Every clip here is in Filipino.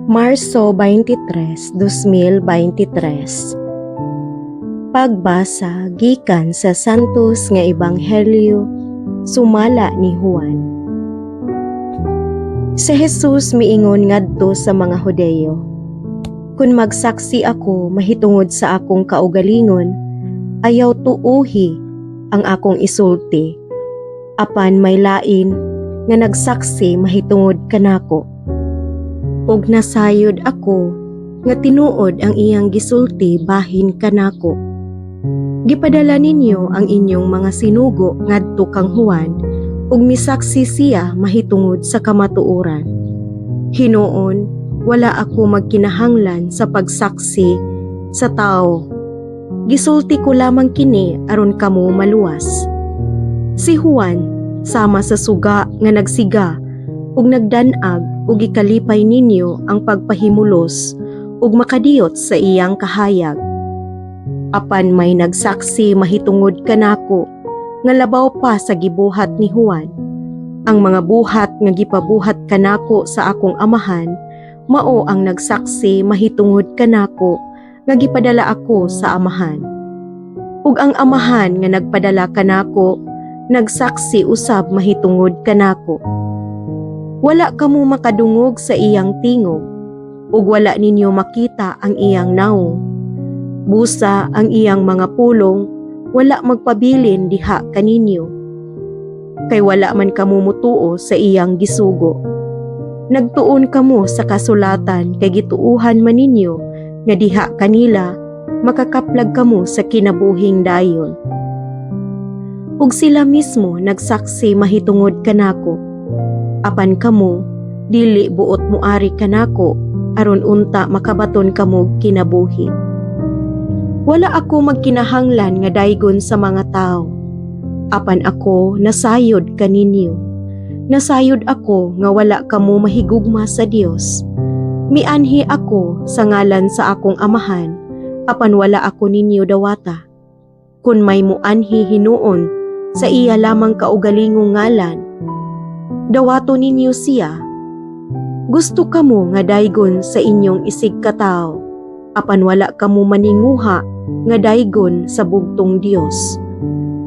Marso 23, 2023. Pagbasa gikan sa Santos nga Ebanghelyo sumala ni Juan. Si Jesus miingon ngadto sa mga Hudeyo, "Kun magsaksi ako mahitungod sa akong kaugalingon, ayaw tuuhi ang akong isulti, apan may lain nga nagsaksi mahitungod kanako. Ug nasayod ako nga tinuod ang iyang gisulti bahin kanako. Gipadala ninyo ang inyong mga sinugo ngadto kang Juan ug misaksi siya mahitungod sa kamatuoran. Hinuon wala ako magkinahanglan sa pagsaksi sa tao. Gisulti ko lamang kini aron kamo maluwas. Si Juan sama sa suga nga nagsiga ug nagdanag ug ikalipay ninyo ang pagpahimulos ug makadiyot sa iyang kahayag. Apan may nagsaksi mahitungod kanako nga labaw pa sa gibuhat ni Juan. Ang mga buhat nga gipabuhat kanako sa akong amahan mao ang nagsaksi mahitungod kanako nga gipadala ako sa amahan. Ug ang amahan nga nagpadala kanako nagsaksi usab mahitungod kanako. Wala kamo makadungog sa iyang tingog, ug wala ninyo makita ang iyang naong. Busa ang iyang mga pulong, wala magpabilin diha kaninyo. Kay wala man kamo mutuo sa iyang gisugo. Nagtuon kamo sa kasulatan kay gituuhan man ninyo nga diha kanila makakaplag kamo sa kinabuhing dayon. Ug sila mismo nagsaksi mahitungod kanako. Apan kamo, dili buot muari kanako, aron unta makabaton kamo kinabuhi. Wala ako magkinahanglan nga daygon sa mga tao. Apan ako nasayod kaninyo. Nasayod ako nga wala kamo mahigugma sa Dios. Mianhi ako sa ngalan sa akong amahan, apan wala ako ninyo dawata. Kun may muanhi hinuon sa iya lamang kaugalingong ngalan, dawato ninyo siya. Gusto kamo nga daygon sa inyong isig katao, apan wala kamo maninguha nga daygon sa bugtong Dios.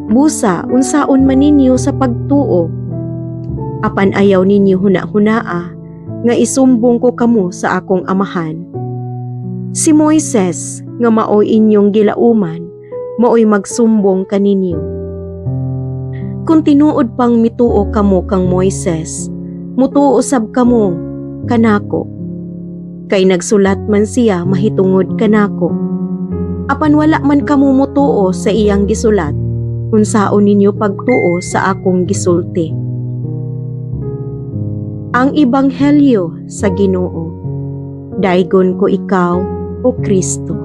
Busa unsaon man ninyo sa pagtuo, apan ayaw ninyo huna-hunaa nga isumbong ko kamo sa akong amahan. Si Moises nga maoy inyong gilauman, maoy magsumbong kaninyo. Kung tinuod pang mituo kamo kang Moises, mutuo sab kamo kanako. Kay nagsulat man siya mahitungod kanako. Apan wala man kamo mutuo sa iyang gisulat, unsaon ninyo pagtuo sa akong gisulti. Ang Ebanghelyo sa Ginoo. Daygon ko ikaw, O Kristo.